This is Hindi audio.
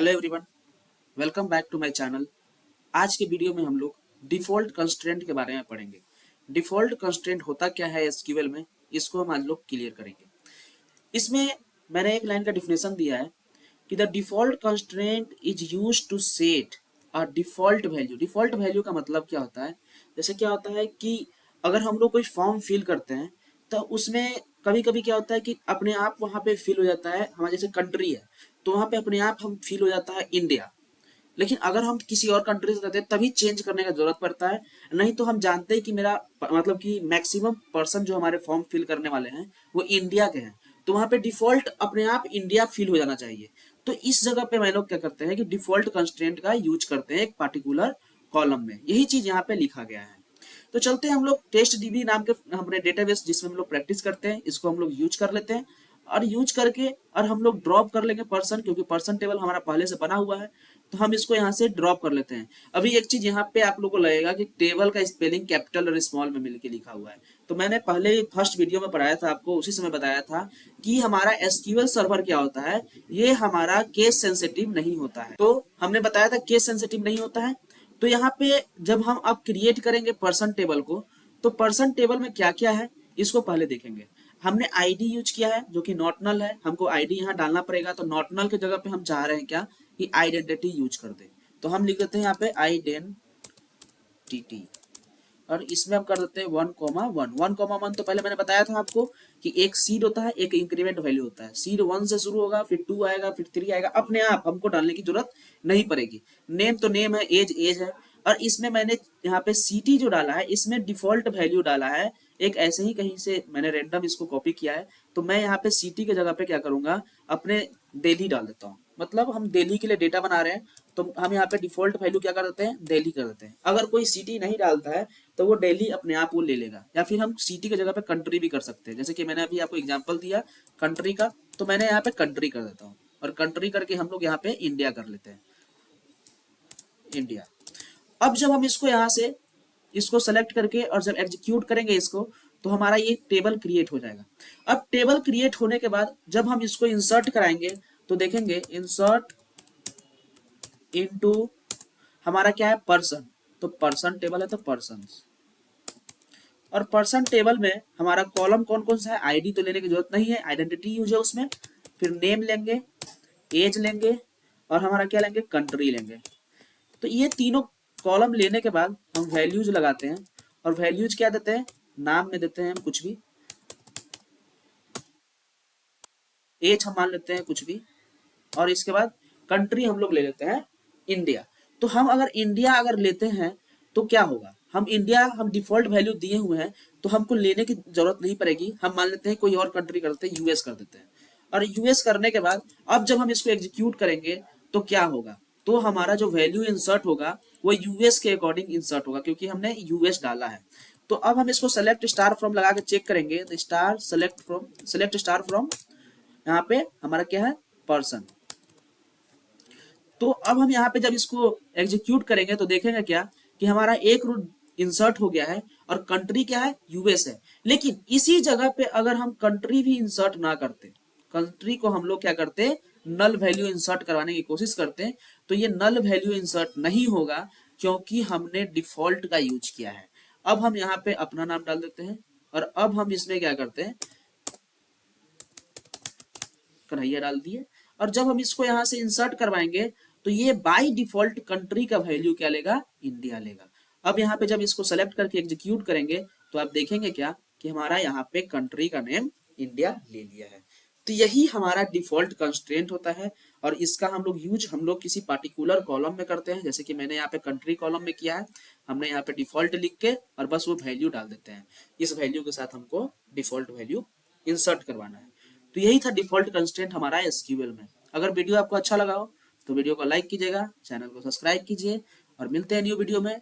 Hello everyone, welcome back to my channel. आज के वीडियो में हम लोग डिफ़ॉल्ट कंस्ट्रेंट के बारे में पढ़ेंगे। डिफ़ॉल्ट कंस्ट्रेंट होता क्या है एसक्यूएल में, इसको हम आज लोग क्लियर करेंगे। इसमें मैंने एक लाइन का डिफिनेशन दिया है कि the default constraint is used to set a default value. Default value का मतलब क्या होता है? जैसे क्या होता है कि अगर हम लोग कोई फॉर्म फिल करते हैं तो उसमें कभी कभी क्या होता है कि अपने आप वहाँ पे फिल हो जाता है। हमारे जैसे कंट्री है तो वहाँ पे अपने आप हम फिल हो जाता है इंडिया। लेकिन अगर हम किसी और कंट्री से रहते हैं तभी चेंज करने का जरूरत पड़ता है। नहीं तो हम जानते हैं कि मेरा मतलब कि मैक्सिमम पर्सन जो हमारे फॉर्म फिल करने वाले हैं वो इंडिया के हैं, तो वहाँ पे डिफॉल्ट अपने आप इंडिया फिल हो जाना चाहिए। तो इस जगह पे मैं लोग क्या करते हैं कि डिफॉल्ट कंस्ट्रेंट का यूज करते हैं एक पार्टिकुलर कॉलम में। यही चीज यहाँ पे लिखा गया है। तो चलते हैं हम लोग टेस्ट डीबी नाम के हमने डेटाबेस जिसमें हम लोग प्रैक्टिस करते हैं, इसको हम लोग यूज कर लेते हैं और यूज करके और हम लोग ड्रॉप कर लेंगे पर्सन, क्योंकि पर्सन टेबल हमारा पहले से बना हुआ है तो हम इसको यहाँ से ड्रॉप कर लेते हैं। अभी एक चीज यहाँ पे आप लोगों को लगेगा कि टेबल का स्पेलिंग कैपिटल और स्मॉल में मिलकर लिखा हुआ है। तो मैंने पहले फर्स्ट वीडियो में पढ़ाया था आपको, उसी समय बताया था कि हमारा एसक्यूएल सर्वर क्या होता है, ये हमारा केस सेंसिटिव नहीं होता है। तो हमने बताया था केस सेंसिटिव नहीं होता है। तो यहाँ पे जब हम अब क्रिएट करेंगे पर्सन टेबल को, तो पर्सन टेबल में क्या क्या है इसको पहले देखेंगे। हमने आईडी यूज किया है जो कि नॉट नल है, हमको आईडी यहाँ डालना पड़ेगा। तो नॉट नल की जगह पे हम चाह रहे हैं क्या कि आइडेंटिटी यूज कर दे, तो हम लिख देते हैं यहाँ पे आइडेंटिटी और इसमें हम कर देते हैं 1,1 1,1। तो पहले मैंने बताया था आपको कि एक सीड होता है, एक इंक्रीमेंट वैल्यू होता है। सीड 1 से शुरू होगा, फिर 2 आएगा, फिर 3 आएगा। अपने आप हमको डालने की जरूरत नहीं पड़ेगी। नेम तो नेम है, एज एज है। और इसमें मैंने यहाँ पे सिटी जो डाला है इसमें डिफॉल्ट वैल्यू डाला है एक, ऐसे ही कहीं से मैंने रैंडम इसको कॉपी किया है। तो मैं यहाँ पे सिटी की जगह पे क्या करूंगा, अपने दिल्ली डाल देता हूँ। मतलब हम दिल्ली के लिए डेटा बना रहे हैं तो हम यहाँ पे डिफॉल्ट वैल्यू क्या कर देते हैं, दिल्ली कर देते हैं। अगर कोई सिटी नहीं डालता है तो वो दिल्ली अपने आप वो ले लेगा। या फिर हम सिटी की जगह पे कंट्री भी कर सकते हैं, जैसे कि मैंने अभी आपको एग्जांपल दिया कंट्री का, तो मैंने यहाँ पे कंट्री कर देता हूँ और कंट्री करके हम लोग यहाँ पे इंडिया कर लेते हैं, इंडिया। अब जब हम इसको यहाँ से इसको सेलेक्ट करके और जब एग्जीक्यूट करेंगे इसको, तो हमारा ये टेबल क्रिएट हो जाएगा। अब टेबल क्रिएट होने के बाद जब हम इसको इंसर्ट कराएंगे तो देखेंगे इंसर्ट इनटू हमारा क्या है, पर्सन। तो पर्सन टेबल है तो पर्सन, और पर्सन टेबल में हमारा कॉलम कौन कौन सा है, आईडी तो लेने की जरूरत नहीं है, आइडेंटिटी यूज है उसमें। फिर नेम लेंगे, एज लेंगे और हमारा क्या लेंगे, कंट्री लेंगे। तो ये तीनों कॉलम लेने के बाद हम वैल्यूज लगाते हैं और वैल्यूज क्या देते हैं, नाम में देते हैं हम कुछ भी, एज हम मान लेते हैं कुछ भी, और इसके बाद कंट्री हम लोग ले लेते हैं इंडिया। तो हम अगर इंडिया अगर लेते हैं तो क्या होगा, हम इंडिया हम डिफॉल्ट वैल्यू दिए हुए हैं तो हमको लेने की जरूरत नहीं पड़ेगी। हम मान लेते हैं कोई और कंट्री करते हैं, यूएस कर देते हैं। और यूएस करने के बाद अब जब हम इसको एग्जीक्यूट करेंगे तो क्या होगा, तो हमारा जो वैल्यू इंसर्ट होगा वो यूएस के अकॉर्डिंग इंसर्ट होगा, क्योंकि हमने यूएस डाला है। तो अब हम इसको सेलेक्ट स्टार फ्रॉम लगा के चेक करेंगे, तो स्टार सेलेक्ट स्टार फ्रॉम, यहाँ पे हमारा क्या है, पर्सन। तो अब हम यहाँ पे जब इसको एग्जीक्यूट करेंगे तो देखेंगे क्या कि हमारा एक रूट इंसर्ट हो गया है और कंट्री क्या है, यूएस है। लेकिन इसी जगह पे अगर हम कंट्री भी इंसर्ट ना करते, कंट्री को हम लोग क्या करते, नल वैल्यू इंसर्ट करवाने की कोशिश करते हैं, तो ये नल वैल्यू इंसर्ट नहीं होगा क्योंकि हमने डिफॉल्ट का यूज किया है। अब हम यहाँ पे अपना नाम डाल देते हैं और अब हम इसमें क्या करते हैं, कन्हैया डाल दिए। और जब हम इसको यहाँ से इंसर्ट करवाएंगे तो ये बाय डिफॉल्ट कंट्री का वैल्यू क्या लेगा, इंडिया लेगा। अब यहाँ पे जब इसको सेलेक्ट करके एग्जीक्यूट करेंगे तो आप देखेंगे क्या कि हमारा यहाँ पे कंट्री का नेम इंडिया ले लिया है। तो यही हमारा डिफॉल्ट कंस्ट्रेंट होता है और इसका हम लोग किसी पार्टिकुलर कॉलम में करते हैं, जैसे कि मैंने यहाँ पे कंट्री कॉलम में किया है। हमने यहाँ पे डिफॉल्ट लिख के और बस वो वैल्यू डाल देते हैं। इस वैल्यू के साथ हमको डिफॉल्ट वैल्यू इंसर्ट करवाना है। तो यही था डिफॉल्ट कंस्ट्रेंट हमारा एसक्यूएल में। अगर वीडियो आपको अच्छा लगा हो तो वीडियो को लाइक कीजिएगा, चैनल को सब्सक्राइब कीजिए और मिलते हैं न्यू वीडियो में।